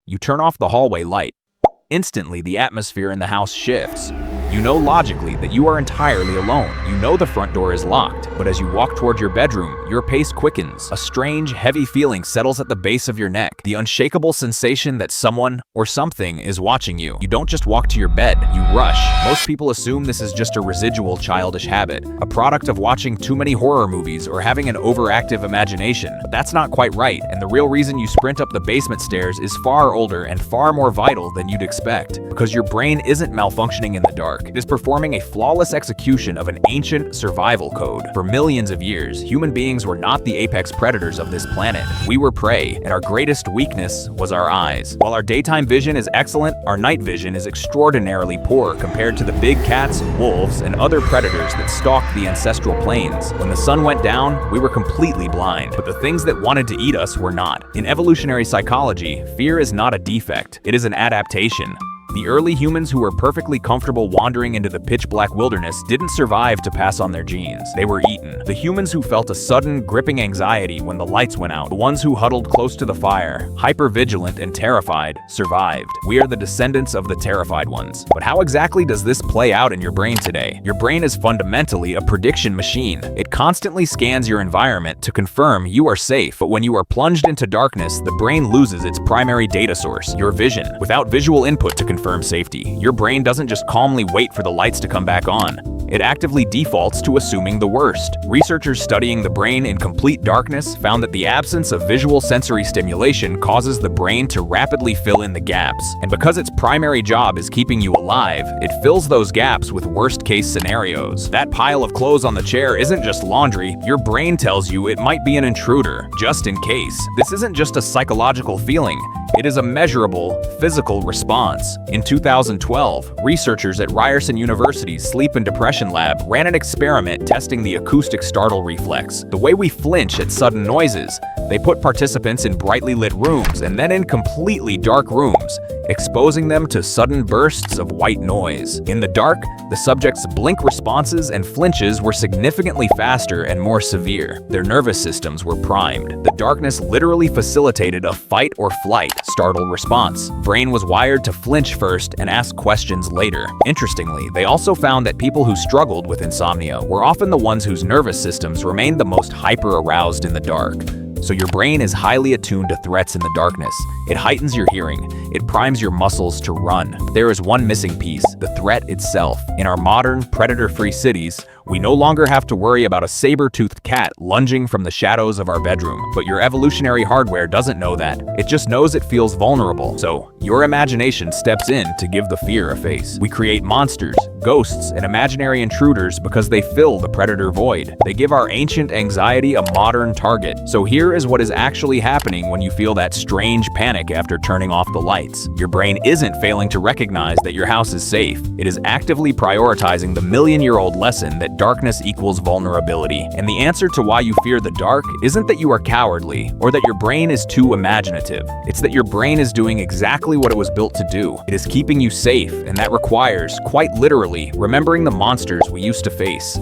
You turn off the hallway light. Instantly, the atmosphere in the house shifts. You know logically that you are entirely alone. You know the front door is locked, but as you walk toward your bedroom, your pace quickens. A strange, heavy feeling settles at the base of your neck, the unshakable sensation that someone or something is watching you. You don't just walk to your bed, you rush. Most people assume this is just a residual childish habit, a product of watching too many horror movies or having an overactive imagination. But that's not quite right, and the real reason you sprint up the basement stairs is far older and far more vital than you'd expect, because your brain isn't malfunctioning in the dark. It is performing a flawless execution of an ancient survival code. For millions of years, human beings were not the apex predators of this planet. We were prey, and our greatest weakness was our eyes. While our daytime vision is excellent, our night vision is extraordinarily poor compared to the big cats, wolves, and other predators that stalked the ancestral plains. When the sun went down, we were completely blind, but the things that wanted to eat us were not. In evolutionary psychology, fear is not a defect, it is an adaptation. The early humans who were perfectly comfortable wandering into the pitch-black wilderness didn't survive to pass on their genes. They were eaten. The humans who felt a sudden, gripping anxiety when the lights went out, the ones who huddled close to the fire, hyper-vigilant and terrified, survived. We are the descendants of the terrified ones. But how exactly does this play out in your brain today? Your brain is fundamentally a prediction machine. It constantly scans your environment to confirm you are safe, but when you are plunged into darkness, the brain loses its primary data source, your vision. Without visual input to confirm safety, your brain doesn't just calmly wait for the lights to come back on. It actively defaults to assuming the worst. Researchers studying the brain in complete darkness found that the absence of visual sensory stimulation causes the brain to rapidly fill in the gaps. And because its primary job is keeping you alive, it fills those gaps with worst-case scenarios. That pile of clothes on the chair isn't just laundry. Your brain tells you it might be an intruder, just in case. This isn't just a psychological feeling. It is a measurable, physical response. In 2012, researchers at Ryerson University's Sleep and Depression Lab ran an experiment testing the acoustic startle reflex, the way we flinch at sudden noises. They put participants in brightly lit rooms and then in completely dark rooms, exposing them to sudden bursts of white noise. In the dark, the subjects' blink responses and flinches were significantly faster and more severe. Their nervous systems were primed. The darkness literally facilitated a fight or flight startle response. Brain was wired to flinch first and ask questions later. Interestingly, they also found that people who struggled with insomnia were often the ones whose nervous systems remained the most hyper-aroused in the dark. So your brain is highly attuned to threats in the darkness. It heightens your hearing. It primes your muscles to run. There is one missing piece: the threat itself. In our modern, predator-free cities, we no longer have to worry about a saber-toothed cat lunging from the shadows of our bedroom. But your evolutionary hardware doesn't know that. It just knows it feels vulnerable. So your imagination steps in to give the fear a face. We create monsters, ghosts, and imaginary intruders because they fill the predator void. They give our ancient anxiety a modern target. So here is what is actually happening when you feel that strange panic after turning off the lights. Your brain isn't failing to recognize that your house is safe. It is actively prioritizing the million-year-old lesson that darkness equals vulnerability. And the answer to why you fear the dark isn't that you are cowardly or that your brain is too imaginative. It's that your brain is doing exactly what it was built to do. It is keeping you safe, and that requires, quite literally, remembering the monsters we used to face.